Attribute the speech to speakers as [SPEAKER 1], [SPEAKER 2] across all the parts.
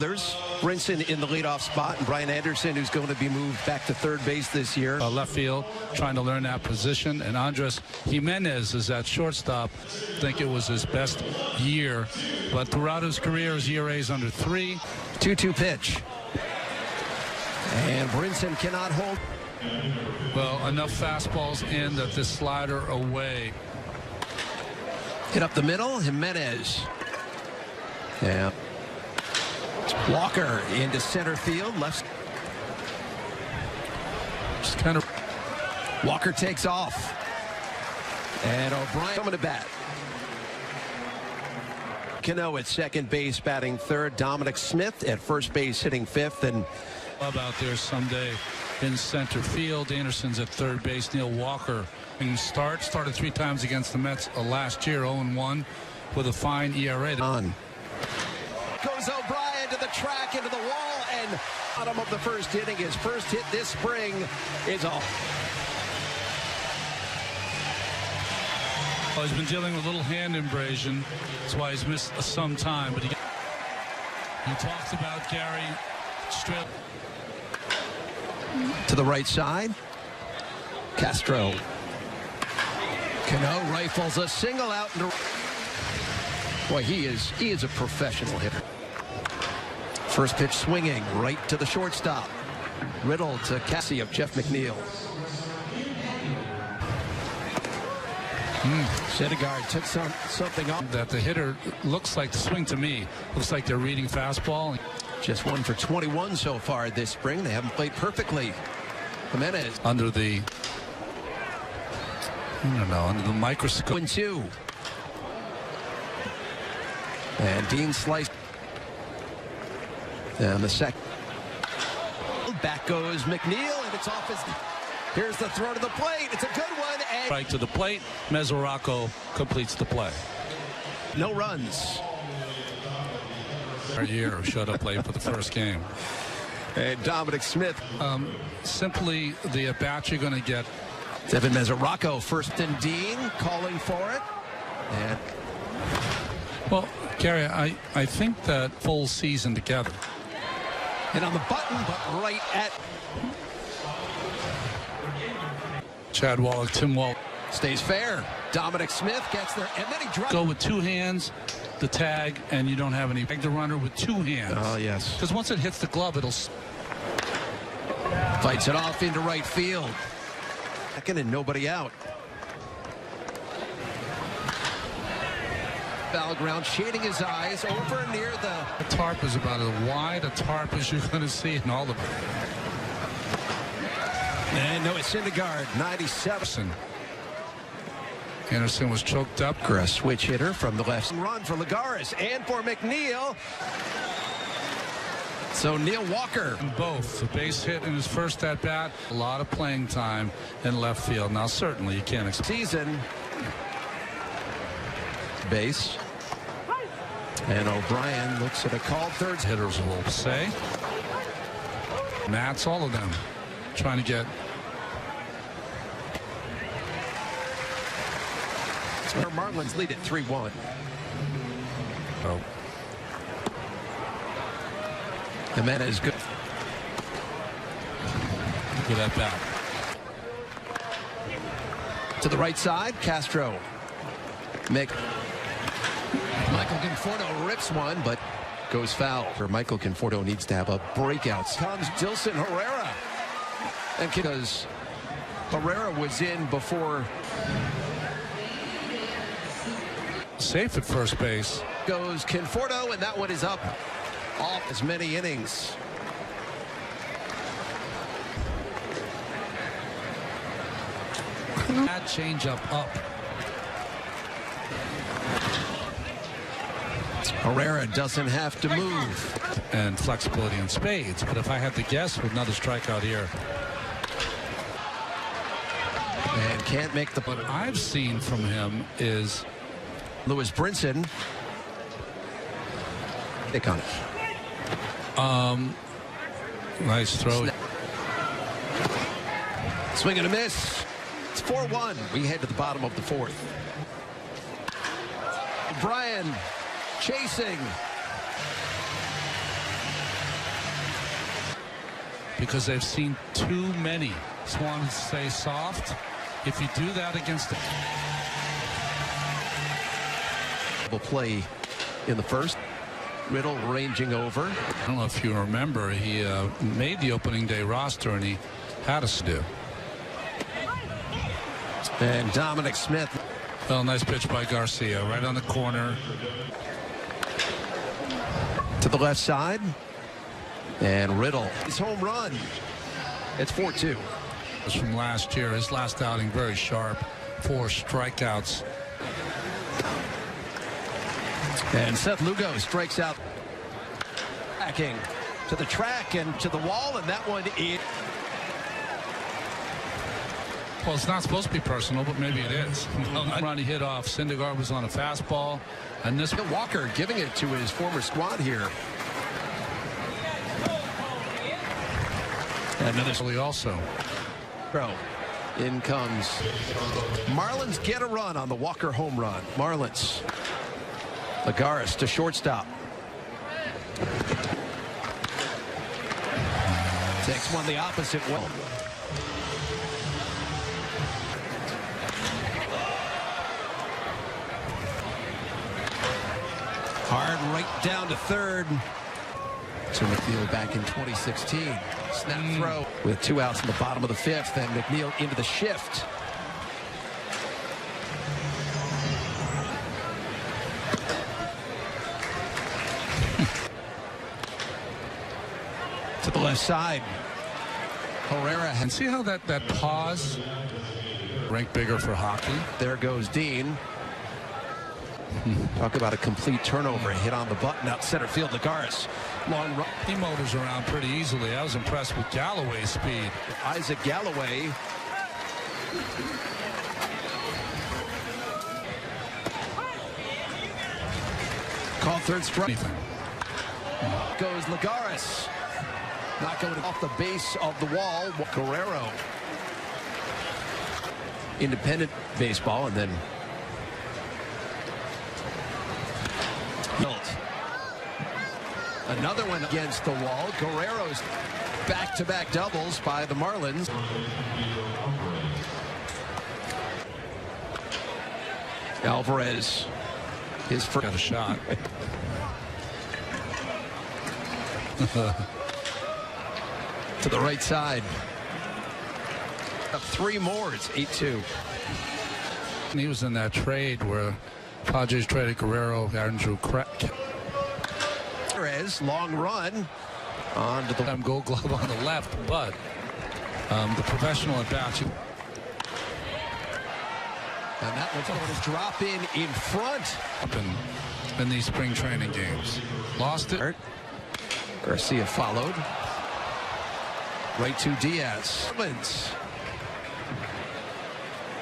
[SPEAKER 1] There's Brinson in the leadoff spot, and Brian Anderson, who's going to be moved back to third base this year.
[SPEAKER 2] Left field, trying to learn that position. And Andres Jimenez is at shortstop. I think it was his best year. But throughout his career, his ERA is under 3.
[SPEAKER 1] 2-2 pitch. And Brinson cannot hold.
[SPEAKER 2] Well, enough fastballs in that this slider away.
[SPEAKER 1] Hit up the middle, Jimenez. Yeah. Walker into center field, left.
[SPEAKER 2] Just kind of.
[SPEAKER 1] Walker takes off. And O'Brien coming to bat. Cano at second base batting third. Dominic Smith at first base hitting fifth. And
[SPEAKER 2] out there someday in center field. Anderson's at third base. Neil Walker started 3 times against the Mets last year, 0-1 with a fine ERA.
[SPEAKER 1] On. Goes O'Brien to the track, into the wall, and bottom of the first inning. His first hit this spring is off.
[SPEAKER 2] Well, he's been dealing with a little hand abrasion. That's why he's missed some time. But he talks about Gary Strip.
[SPEAKER 1] To the right side. Castro. Cano rifles a single out. Boy, he is a professional hitter. First pitch swinging right to the shortstop. Riddle to Cassie of Jeff McNeil. Syndergaard took something off.
[SPEAKER 2] That the hitter looks like the swing to me. Looks like they're reading fastball.
[SPEAKER 1] Just 1 for 21 so far this spring. They haven't played perfectly. Jimenez
[SPEAKER 2] under the, I don't know, under the microscope.
[SPEAKER 1] 1-2. And Dean sliced. And the second. Back goes McNeil, and it's off his. Here's the throw to the plate. It's a good one. And
[SPEAKER 2] right to the plate. Mesoraco completes the play.
[SPEAKER 1] No runs.
[SPEAKER 2] Our year showed up late for the first game.
[SPEAKER 1] And Dominic Smith.
[SPEAKER 2] Simply the at-bat you're going to get.
[SPEAKER 1] Devin Mesoraco, first and Dean, calling for it. And
[SPEAKER 2] well, Gary, I think that full season together.
[SPEAKER 1] And on the button, but right at.
[SPEAKER 2] Chad Wallach, Tim Wall.
[SPEAKER 1] Stays fair. Dominic Smith gets there, and then he drops.
[SPEAKER 2] Go with 2 hands, the tag, and you don't have any. Tag the runner with 2 hands.
[SPEAKER 1] Oh, yes.
[SPEAKER 2] Because once it hits the glove, it'll.
[SPEAKER 1] Fights it off into right field. Second and nobody out. Foul ground, shading his eyes over near the.
[SPEAKER 2] The tarp is about as wide a tarp as you're going to see in all the.
[SPEAKER 1] And Noah Syndergaard, 97.
[SPEAKER 2] Anderson was choked up.
[SPEAKER 1] A switch hitter from the left. Run for Lagares and for McNeil. So Neil Walker.
[SPEAKER 2] Both. The base hit in his first at bat. A lot of playing time in left field. Now, certainly you can't expect.
[SPEAKER 1] Season. Base. And O'Brien looks at a called third.
[SPEAKER 2] Hitters will say. Mats, all of them trying to get.
[SPEAKER 1] Our Marlins lead at 3-1.
[SPEAKER 2] Oh.
[SPEAKER 1] Jimenez good.
[SPEAKER 2] Good at bat.
[SPEAKER 1] To the right side, Castro. Michael Conforto rips one, but goes foul. Michael Conforto needs to have a breakout. Comes Dilson Herrera. And because Herrera was in before.
[SPEAKER 2] Safe at first base.
[SPEAKER 1] Goes Conforto, and that one is up off as many innings.
[SPEAKER 2] That changeup up.
[SPEAKER 1] Herrera doesn't have to move.
[SPEAKER 2] And flexibility in spades. But if I had to guess with another strikeout here.
[SPEAKER 1] And can't make the.
[SPEAKER 2] What I've seen from him is
[SPEAKER 1] Lewis Brinson. Take on it.
[SPEAKER 2] Nice throw.
[SPEAKER 1] Swing and a miss. It's 4-1. We head to the bottom of the fourth. Brian chasing.
[SPEAKER 2] because they've seen too many. Just wanted to stay soft. If you do that against the
[SPEAKER 1] play in the first. Riddle ranging over.
[SPEAKER 2] I don't know if you remember, he made the opening day roster and he had us to do.
[SPEAKER 1] And Dominic Smith.
[SPEAKER 2] Well, nice pitch by Garcia right on the corner.
[SPEAKER 1] To the left side. And Riddle. His home run. It's 4-2.
[SPEAKER 2] It's from last year. His last outing very sharp. 4 strikeouts.
[SPEAKER 1] And Seth Lugo strikes out. Backing to the track and to the wall, and that one is.
[SPEAKER 2] Well, it's not supposed to be personal, but maybe it is. Run he hit off. Syndergaard was on a fastball, and this
[SPEAKER 1] Walker giving it to his former squad here. And another
[SPEAKER 2] also.
[SPEAKER 1] In comes. Marlins get a run on the Walker home run. Marlins. Lagares to shortstop. Takes one the opposite way. Hard right down to third. To McNeil back in 2016. Snap throw with 2 outs in the bottom of the 5th, and McNeil into the shift. To the left side. Herrera.
[SPEAKER 2] And see how that pause ranked bigger for hockey.
[SPEAKER 1] There goes Dean. Talk about a complete turnover. Hit on the button out center field. Lagares. Long run.
[SPEAKER 2] He motors around pretty easily. I was impressed with Galloway's speed.
[SPEAKER 1] Isaac Galloway. Call third strike. Goes Lagares. Not going off the base of the wall. Guerrero. Independent baseball, and then another one against the wall. Guerrero's back-to-back doubles by the Marlins. Alvarez. His first.
[SPEAKER 2] Got a shot.
[SPEAKER 1] To the right side. 3 more. It's 8-2.
[SPEAKER 2] He was in that trade where Padres traded Guerrero, Andrew Crack.
[SPEAKER 1] Long run on to the
[SPEAKER 2] Gold Glove on the left, but the professional at bat.
[SPEAKER 1] And that one's going to drop in front.
[SPEAKER 2] In these spring training games. Lost it.
[SPEAKER 1] Garcia followed. Right to Diaz.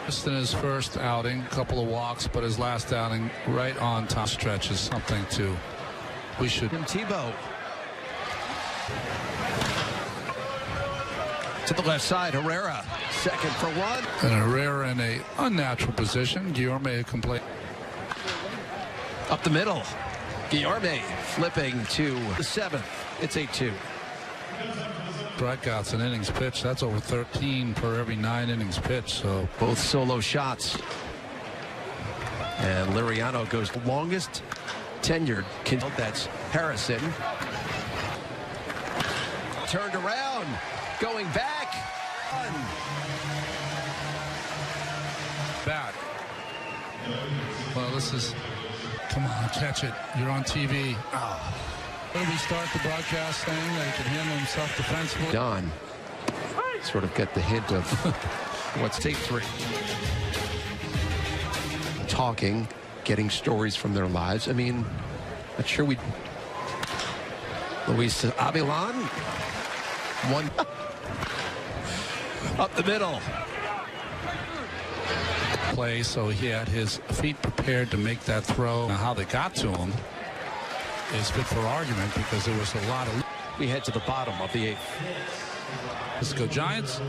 [SPEAKER 2] Just in his first outing, a couple of walks, but his last outing right on top stretch is something to. We should.
[SPEAKER 1] Tebow. To the left side, Herrera. Second for one.
[SPEAKER 2] And Herrera in a unnatural position. Guillorme complete.
[SPEAKER 1] Up the middle. Guillorme flipping to the 7th. It's 8-2.
[SPEAKER 2] Strikeouts and innings pitched. That's over 13 per every 9 innings pitched. So
[SPEAKER 1] both solo shots. And Liriano goes the longest tenured. That's Harrison. Turned around. Going back.
[SPEAKER 2] Bat. Well, this is. Come on, catch it. You're on TV. Oh. When we start the broadcast saying that he can handle himself defensively.
[SPEAKER 1] Don sort of got the hint of what's tape 3. Talking, getting stories from their lives. I mean, not sure we. Luis Avilan. One. Up the middle.
[SPEAKER 2] Play, so he had his feet prepared to make that throw. Now, how they got to him is fit for argument because there was a lot of.
[SPEAKER 1] We head to the bottom of the 8th.
[SPEAKER 2] Let's go Giants.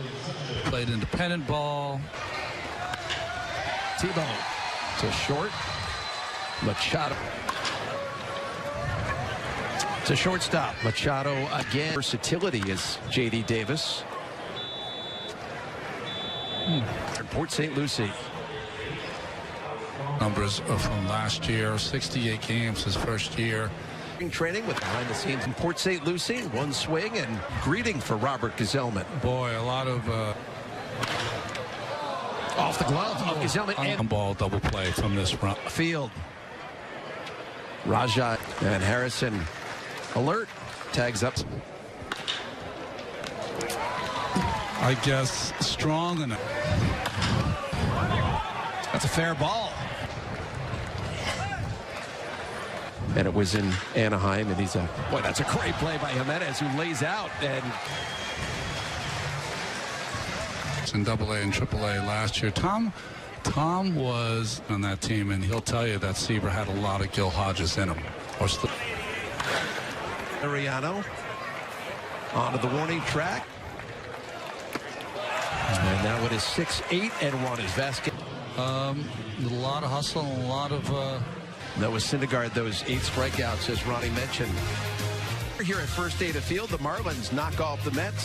[SPEAKER 2] Played independent ball.
[SPEAKER 1] Tebow to short. Machado. To shortstop, Machado again. Versatility is J.D. Davis. Port St. Lucie.
[SPEAKER 2] Numbers are from last year, 68 games his first year.
[SPEAKER 1] Training with behind the scenes in Port St. Lucie. One swing and greeting for Robert Gazelman.
[SPEAKER 2] Boy, a lot of
[SPEAKER 1] off the glove of Gazelman and
[SPEAKER 2] ball double play from this front
[SPEAKER 1] field. Raja and Harrison alert, tags up.
[SPEAKER 2] I guess strong enough.
[SPEAKER 1] That's a fair ball. And it was in Anaheim, and he's boy, that's a great play by Jimenez, who lays out. And
[SPEAKER 2] in AA and AAA last year, Tom was on that team, and he'll tell you that Seaver had a lot of Gil Hodges in him.
[SPEAKER 1] Ariano onto the warning track. And now it is 6-8 and 1 is Vasquez.
[SPEAKER 2] A lot of hustle and a lot of
[SPEAKER 1] Noah Syndergaard, those 8 strikeouts, as Ronnie mentioned. Here at First Data Field, the Marlins knock off the Mets.